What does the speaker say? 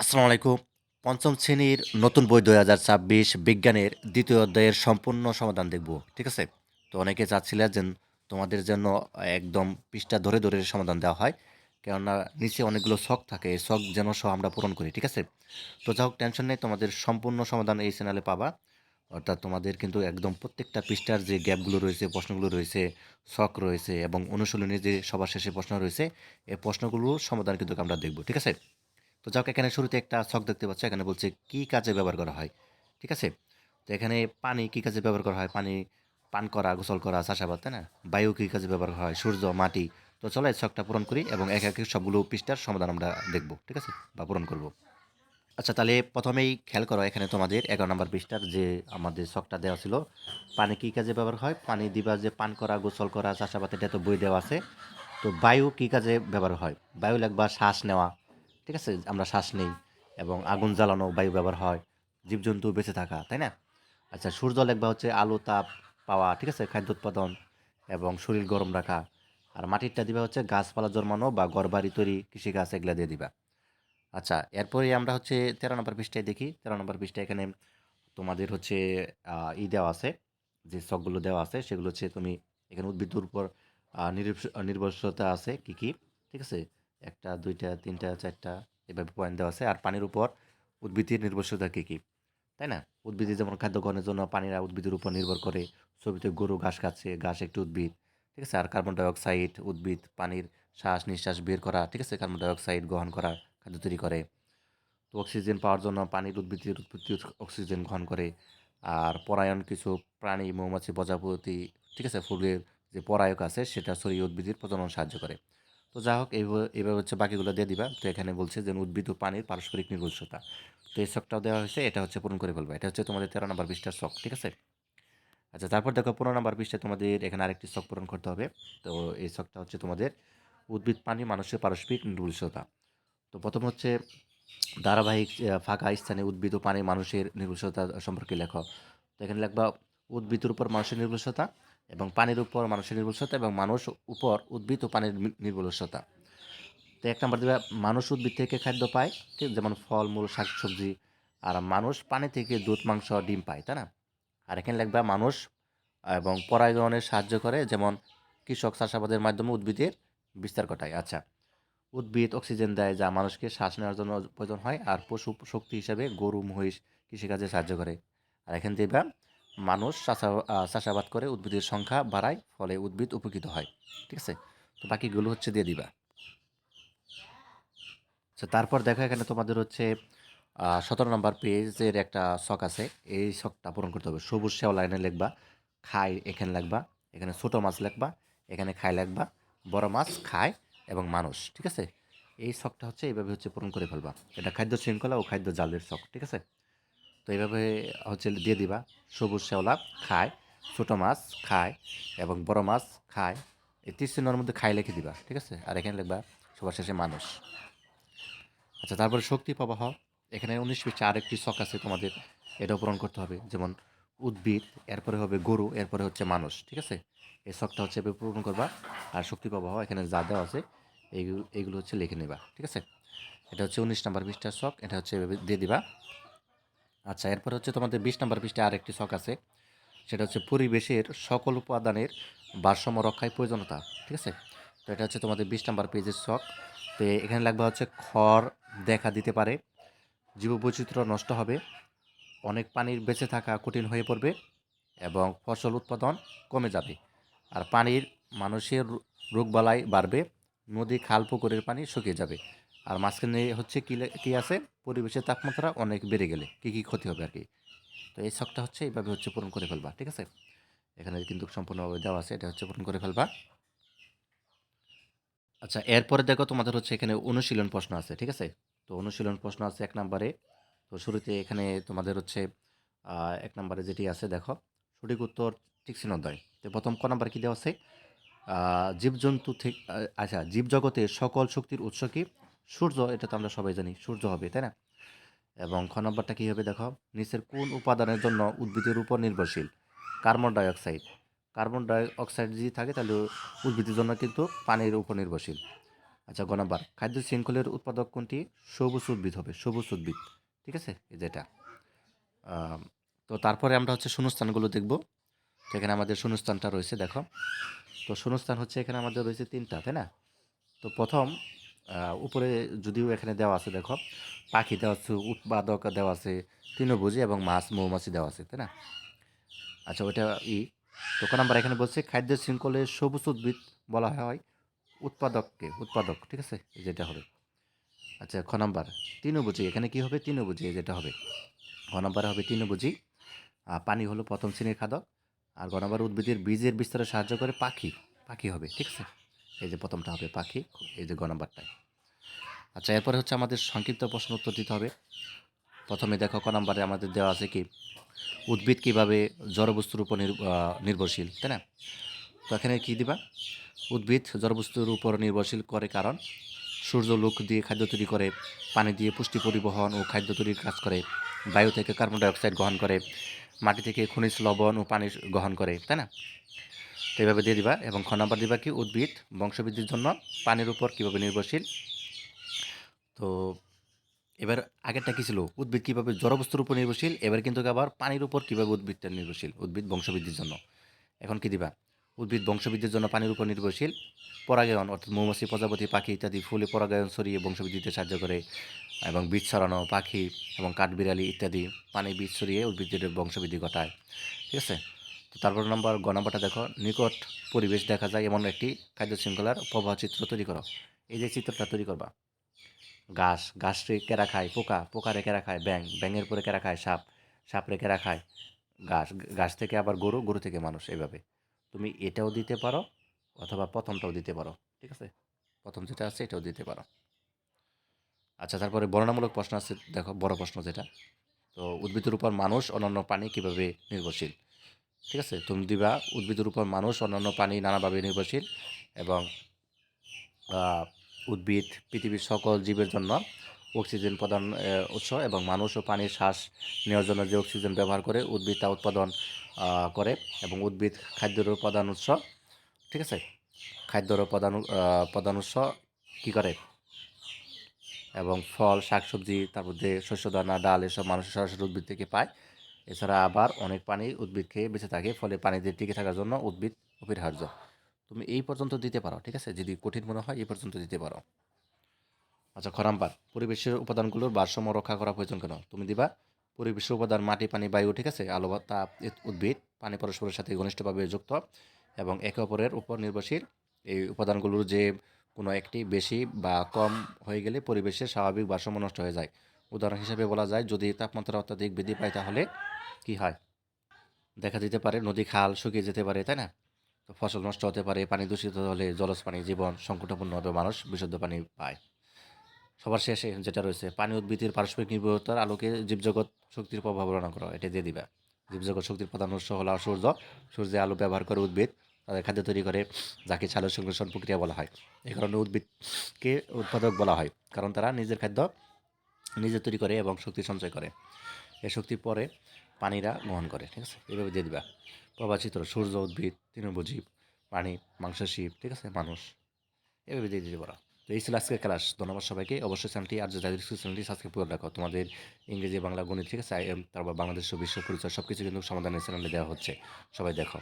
আসসালামু আলাইকুম। পঞ্চম শ্রেণীর নতুন বই ২০২৬ বিজ্ঞানের দ্বিতীয় অধ্যায়ের সম্পূর্ণ সমাধান দেখব। ঠিক আছে? তো অনেকে চাচ্ছিলেন যে তোমাদের জন্য একদম পৃষ্ঠা ধরে, ধরে সমাধান দেওয়া হয়। কেননা নিচে অনেকগুলো ছক থাকে। এই ছক যেন সহ আমরা পূরণ করি। ঠিক আছে? তো যা হোক টেনশন নেই, তোমাদের সম্পূর্ণ সমাধান এই চ্যানেলে পাবা। অর্থাৎ তোমাদের কিন্তু একদম প্রত্যেকটা পৃষ্ঠার যে গ্যাপগুলো রয়েছে, প্রশ্নগুলো রয়েছে, ছক রয়েছে এবং অনুশীলনী যে সবার শেষে প্রশ্ন রয়েছে, এই প্রশ্নগুলোর সমাধান কিন্তু আমরা দেখব। ঠিক আছে? তো যাক, এখানে শুরুতে একটা ছক দেখতে পাচ্ছ। এখানে বলছে কি কাজে ব্যবহার করা হয়। ঠিক আছে? তো এখানে পানি কি কাজে ব্যবহার করা হয়? পানি পান করা, গোসল করা, চাষাবাদ, তাই না? বায়ু কি কাজে ব্যবহার করা হয়? সূর্য, মাটি। তো চলো এই ছকটা পূরণ করি এবং একে একে সবগুলো পৃষ্ঠার সমাধান আমরা দেখব। ঠিক আছে? বা পূরণ করব। আচ্ছা, তাহলে প্রথমেই খেয়াল করো, এখানে তোমাদের 11 নম্বর পৃষ্ঠার যে আমাদের ছকটা দেওয়া ছিল, পানি কি কাজে ব্যবহার হয়? পানি দিবা যে পান করা, গোসল করা, চাষাবাদ, এটা তো বই দেওয়া আছে। তো বায়ু কি কাজে ব্যবহার হয়? বায়ু লাগবা শ্বাস নেওয়া। ঠিক আছে? আমরা শ্বাস নেই এবং আগুন জ্বালানো বায়ু ব্যবহার হয়। জীবজন্তু বেঁচে থাকা, তাই না? আচ্ছা, সূর্য লাগবা হচ্ছে আলো তাপ পাওয়া, ঠিক আছে? খাদ্য উৎপাদন এবং শরীর গরম রাখা। আর মাটিরটা দিবা হচ্ছে গাছপালা জন্মানো বা ঘরবাড়ি তৈরি, কৃষিকাজ এগুলা দিয়ে দিবা। আচ্ছা, এরপরে আমরা হচ্ছে 13 নম্বর পৃষ্ঠায় দেখি। 13 নম্বর পৃষ্ঠায় এখানে তোমাদের হচ্ছে দেওয়া আছে, যে ছকগুলো দেওয়া আছে সেগুলো হচ্ছে তুমি এখানে উদ্ভিদের উপর নির্ভরশীলতা আছে কি কি। ঠিক আছে? 1টা 2টা 3টা 4টা এভাবে পয়েন্ট দেওয়া আছে। আর পানির উপর উদ্ভিদের নির্ভরশীলতা কি কি, তাই না? উদ্ভিদে যেমন খাদ্য গ্রহণের জন্য পানিরা উদ্ভিদের উপর নির্ভর করে। ছবিতে গরু ঘাস খাচ্ছে, ঘাস একটি উদ্ভিদ। ঠিক আছে? আর কার্বন ডাই অক্সাইড উদ্ভিদ পানির শ্বাস নিঃশ্বাস বের করা, ঠিক আছে? কার্বন ডাই অক্সাইড গ্রহণ করা, খাদ্য তৈরি করে। তো অক্সিজেন পাওয়ার জন্য পানির উদ্ভিদের উৎপত্তি অক্সিজেন গ্রহণ করে। আর পরায়ন কিছু প্রাণী, মৌমাছি, প্রজাপতি, ঠিক আছে? ফুলের যে পরায়ক আছে সেটা ছড়িয়ে উদ্ভিদের প্রজনন সাহায্য করে। তো যা হোক, এইভাবে হচ্ছে বাকিগুলো দিয়ে দিবা। তো এখানে বলছে যে উদ্ভিদ ও পানির পারস্পরিক নির্ভরশীলতা। তো এই ছকটাও দেওয়া হয়েছে, এটা হচ্ছে পূরণ করে ফেলবা। এটা হচ্ছে তোমাদের 13 নম্বর পৃষ্ঠার ছক। ঠিক আছে? আচ্ছা, তারপর দেখো 15 নম্বর পৃষ্ঠায় তোমাদের এখানে আরেকটি ছক পূরণ করতে হবে। তো এই ছকটা হচ্ছে তোমাদের উদ্ভিদ, পানি, মানুষের পারস্পরিক নির্ভরশীলতা। তো প্রথম হচ্ছে ধারাবাহিক ফাঁকা স্থানে উদ্ভিদ ও পানি মানুষের নির্ভরশীলতা সম্পর্কে লেখো। তো এখানে লিখবা উদ্ভিদের উপর মানুষের নির্ভরশীলতা এবং পানির উপর মানুষের নির্ভরশীলতা এবং মানুষ উপর উদ্ভিদ ও পানির নির্ভরশীলতা। তো 1 নাম্বার দিবা মানুষ উদ্ভিদ থেকে খাদ্য পায়, ঠিক, যেমন ফল মূল শাকসবজি। আর মানুষ পানি থেকে দুধ মাংস ডিম পায়, তাই না? আর এখানে লিখবা মানুষ এবং পরাগায়নে সাহায্য করে, যেমন কৃষক চাষাবাদের মাধ্যমে উদ্ভিদের বিস্তার ঘটায়। আচ্ছা, উদ্ভিদ অক্সিজেন দেয় যা মানুষকে শ্বাস নেওয়ার জন্য প্রয়োজন হয়। আর পশু শক্তি হিসাবে গরু মহিষ কৃষিকাজে সাহায্য করে। আর এখান থেকে মানুষ চাষাবাদ করে উদ্ভিদের সংখ্যা বাড়ায়, ফলে উদ্ভিদ উপকৃত হয়। ঠিক আছে? তো বাকিগুলো হচ্ছে দিয়ে দিবা। আচ্ছা, তারপর দেখো এখানে তোমাদের হচ্ছে 17 নম্বর পেজের একটা ছক আছে। এই ছকটা পূরণ করতে হবে। সবুজ শ্যাওলা লাইনে লিখবা, খায় এখানে লিখবা, এখানে ছোট মাছ লিখবা, এখানে খায় লিখবা, বড় মাছ খায় এবং মানুষ। ঠিক আছে? এই ছকটা হচ্ছে এইভাবে হচ্ছে পূরণ করে ফেলবা। এটা খাদ্য শৃঙ্খলা ও খাদ্য জালের ছক। ঠিক আছে? তো এইভাবে হচ্ছে দিয়ে দিবা। সবুজ শ্যাওলা খায়, ছোট মাছ খায় এবং বড় মাছ খায়। এই তীর চিহ্নের মধ্যে খায় লিখে দিবা। ঠিক আছে? আর এখানে লিখবা সবার শেষে মানুষ। আচ্ছা, তারপরে শক্তি প্রবাহ। এখানে 19 পৃষ্ঠা আরেকটি ছক আছে তোমাদের, এটাও পূরণ করতে হবে। যেমন উদ্ভিদ, এরপরে হবে গরু, এরপরে হচ্ছে মানুষ। ঠিক আছে? এই ছকটা হচ্ছে এভাবে পূরণ করবা। আর শক্তি প্রবাহ এখানে যা দেওয়া আছে এইগুলো হচ্ছে লিখে নেবা। ঠিক আছে? এটা হচ্ছে 19 নম্বর পৃষ্ঠার ছক, এটা হচ্ছে এভাবে দিয়ে দিবা। আচ্ছা, এরপরে হচ্ছে তোমাদের 20 নম্বর পৃষ্ঠায় আরেকটি ছক আছে, সেটা হচ্ছে পরিবেশের সকল উপাদানের ভারসাম্য রক্ষায় প্রয়োজনীয়তা। ঠিক আছে? তো এটা হচ্ছে তোমাদের 20 নম্বর পেজের ছক। তো এখানে লাগবে হচ্ছে খড় দেখা দিতে পারে, জীববৈচিত্র্য নষ্ট হবে, অনেক পানির বেঁচে থাকা কঠিন হয়ে পড়বে এবং ফসল উৎপাদন কমে যাবে। আর পানির মানুষের রোগবালাই বাড়বে, নদী খাল পুকুরের পানি শুকিয়ে যাবে। আর মাঝখানে হচ্ছে কি আছে, পরিবেশের তাপমাত্রা অনেক বেড়ে গেলে কী কী ক্ষতি হবে আর কি। তো এই ছকটা হচ্ছে এইভাবে হচ্ছে পূরণ করে ফেলবা। ঠিক আছে? এখানে কিন্তু সম্পূর্ণভাবে দেওয়া আছে, এটা হচ্ছে পূরণ করে ফেলবা। আচ্ছা, এরপরে দেখো তোমাদের হচ্ছে এখানে অনুশীলন প্রশ্ন আছে। ঠিক আছে? তো অনুশীলন প্রশ্ন আছে 1 নম্বরে। তো শুরুতে এখানে তোমাদের হচ্ছে 1 নম্বরে যেটি আছে দেখো, সঠিক উত্তর ঠিক চিহ্ন দেয়। তো প্রথম ক নাম্বার কি দেওয়া আছে? জীবজন্তু থেকে, আচ্ছা, জীবজগতের সকল শক্তির উৎস কি? সূর্য। এটা তো আমরা সবাই জানি, সূর্য হবে, তাই না? এবং খ নম্বরটা কী হবে দেখো, নিচের কোন উপাদানের জন্য উদ্ভিদের উপর নির্ভরশীল? Carbon die oxide. Carbon die oxide যদি থাকে তাহলে উদ্ভিদের জন্য কিন্তু পানির উপর নির্ভরশীল। আচ্ছা, গ নাম্বার, খাদ্য শৃঙ্খলের উৎপাদক কোনটি? সবুজ উদ্ভিদ হবে, সবুজ উদ্ভিদ। ঠিক আছে, এই যেটা। আম, তো তারপরে আমরা হচ্ছে শূন্যস্থানগুলো দেখব। তো এখানে আমাদের শূন্যস্থানটা রয়েছে, দেখো। তো শূন্যস্থান হচ্ছে এখানে আমাদের রয়েছে তিনটা, তাই না? তো প্রথম উপরে যদিও এখানে দেওয়া আছে, দেখো, পাখি দেওয়া আছে, উৎপাদক দেওয়া আছে, তৃণভোজী এবং মাছ মৌমাছি দেওয়া আছে, তাই না? আচ্ছা, ওইটা তো ক নাম্বার এখানে বলছে খাদ্য শৃঙ্খলে সবুজ উদ্ভিদ বলা হয় উৎপাদককে, উৎপাদক, ঠিক আছে, যেটা হবে। আচ্ছা, খ নাম্বার তৃণভোজী, এখানে কি হবে? তৃণভোজী, যেটা হবে। খ নাম্বারে হবে তৃণভোজী। পানি হলো প্রথম শ্রেণীর খাদক। আর গ নাম্বার উদ্ভিদের বীজের বিস্তারে সাহায্য করে পাখি, পাখি হবে, ঠিক আছে। এই যে প্রথমটা হবে পাখি, এই যে গ নাম্বারটায়। আচ্ছা, এরপরে হচ্ছে আমাদের সংক্ষিপ্ত প্রশ্ন উত্তর দিতে হবে। প্রথমে দেখো ক নাম্বারে আমাদের দেওয়া আছে কি, উদ্ভিদ কীভাবে জড়বস্তুর উপর নির্ভরশীল, তাই না? তো এখানে কী দিবা? উদ্ভিদ জড়বস্তুর উপর নির্ভরশীল করে কারণ সূর্য লোক দিয়ে খাদ্য তৈরি করে, পানি দিয়ে পুষ্টি পরিবহন ও খাদ্য তৈরির কাজ করে, বায়ু থেকে কার্বন ডাইঅক্সাইড গ্রহণ করে, মাটি থেকে খনিজ লবণ ও পানি গ্রহণ করে, তাই না? তো এইভাবে দিয়ে দিবা। এবং খ নাম্বার দিবা কি, উদ্ভিদ বংশবৃদ্ধির জন্য পানির উপর কীভাবে নির্ভরশীল। তো এবার আগেরটা কী ছিল? উদ্ভিদ কীভাবে জড়বস্তুর উপর নির্ভরশীল, এবার কিন্তু আবার পানির উপর কীভাবে উদ্ভিদটা নির্ভরশীল, উদ্ভিদ বংশবৃদ্ধির জন্য। এখন কি দিবা? উদ্ভিদ বংশবৃদ্ধির জন্য পানির উপর নির্ভরশীল। পরাগায়ন অর্থাৎ মৌমাছি, প্রজাপতি, পাখি ইত্যাদি ফুলে পরাগায়ন ছড়িয়ে বংশবৃদ্ধিতে সাহায্য করে, এবং বীজ ছড়ানো, পাখি এবং কাঠবিড়ালি ইত্যাদি পানি বীজ ছড়িয়ে উদ্ভিদের বংশবৃদ্ধি ঘটায়, ঠিক আছে। তো তারপর গ নাম্বারটা দেখো, নিকট পরিবেশ দেখা যায় এমন একটি খাদ্য শৃঙ্খলার প্রবাহ চিত্র তৈরি করো। এই যে চিত্রটা তৈরি করবা, ঘাস রে কেরা খায় পোকা, পোকা রে কেরা খায় ব্যাঙ, ব্যাঙের পরে কেরা খায় সাপ, সাপ রে কেরা খায় ঘাস, ঘাস থেকে আবার গরু, গরু থেকে মানুষ। এইভাবে তুমি এটাও দিতে পারো অথবা প্রথমটাও দিতে পারো, ঠিক আছে। প্রথম যেটা আছে এটাও দিতে পারো। আচ্ছা, তারপরে বর্ণনামূলক প্রশ্ন আছে, দেখো বড় প্রশ্ন যেটা। তো উদ্ভিদের উপর মানুষ অন্যান্য প্রাণী কীভাবে নির্ভরশীল, ঠিক আছে। তুমি দিবা উদ্ভিদের উপর মানুষ অন্যান্য প্রাণী নানাভাবে নির্ভরশীল, এবং উদ্ভিদ পৃথিবীর সকল জীবের জন্য অক্সিজেন প্রদান উৎস, এবং মানুষ ও প্রাণীর শ্বাস নেওয়ার জন্য যে অক্সিজেন ব্যবহার করে উদ্ভিদ তা উৎপাদন করে, এবং উদ্ভিদ খাদ্যেরও প্রধান উৎস, ঠিক আছে। খাদ্যেরও প্রধান উৎস কী করে, এবং ফল, শাকসবজি, তারপর যে শস্যদানা, ডাল, এসব মানুষ সরাসরি উদ্ভিদ থেকে পায়। এছাড়া আবার অনেক প্রাণী উদ্ভিদ খেয়ে বেঁচে থাকে, ফলে প্রাণীদের টিকে থাকার জন্য উদ্ভিদ অপরিহার্য। তুমি এই পর্যন্ত দিতে পারো, ঠিক আছে। যদি কঠিন মনে হয় এই পর্যন্ত দিতে পারো। আচ্ছা, খ নাম্বার, পরিবেশের উপাদানগুলোর ভারসাম্য রক্ষা করা প্রয়োজন কেন? তুমি দিবা পরিবেশের উপাদান মাটি, পানি, বায়ু, ঠিক আছে, আলো, তাপ, উদ্ভিদ, পানি পরস্পরের সাথে ঘনিষ্ঠভাবে যুক্ত এবং একে অপরের উপর নির্ভরশীল। এই উপাদানগুলোর যে কোনো একটি বেশি বা কম হয়ে গেলে পরিবেশের স্বাভাবিক ভারসাম্য নষ্ট হয়ে যায়। উদাহরণ হিসেবে বলা যায়, যদি তাপমাত্রা অত্যাধিক বৃদ্ধি পায় তাহলে কি হয়? দেখা দিতে পারে নদী খাল শুকিয়ে যেতে পারে, তাই না? তো ফসল নষ্ট হতে পারে, পানি দূষিত হলে জলজ প্রাণী জীবন সংকটাপন্ন হবে, মানুষ বিশুদ্ধ পানি পায়। সবার শেষে যেটা রয়েছে, পানি উদ্ভিদের পারস্পরিক নির্ভরতার আলোকে জীবজগৎ শক্তির প্রভাব বর্ণনা করো। এটা দিয়ে দিবা। জীবজগৎ শক্তির প্রধান উৎস হলো সূর্য। সূর্যের আলো ব্যবহার করে উদ্ভিদ তাদের খাদ্য তৈরি করে, যাকে সালোক সংশ্লেষণ প্রক্রিয়া বলা হয়। এই কারণে উদ্ভিদকে উৎপাদক বলা হয়, কারণ তারা নিজের খাদ্য নিজে তৈরি করে এবং শক্তি সঞ্চয় করে। এই শক্তি পরে পানিরা গ্রহণ করে, ঠিক আছে। এইভাবে দিয়ে দিবা। প্রবাচিত্র, সূর্য, উদ্ভিদ, তৃণভোজী, প্রাণী, মাংসাশী, ঠিক আছে, মানুষ। এভাবে দিয়ে দিতে পারো। তো এই ছিল আজকের ক্লাস। ধন্যবাদ সবাইকে। অবশ্যই চ্যানেলটি আর জাতীয় চ্যানেলটি সাবস্ক্রাইব করে রাখো। তোমাদের ইংরেজি, বাংলা, গণিত, ঠিক আছে, তারপর বাংলাদেশ ও বিশ্ব পরিচয় সব কিছু কিন্তু সমাধানের চ্যানেলে দেওয়া হচ্ছে। সবাই দেখো।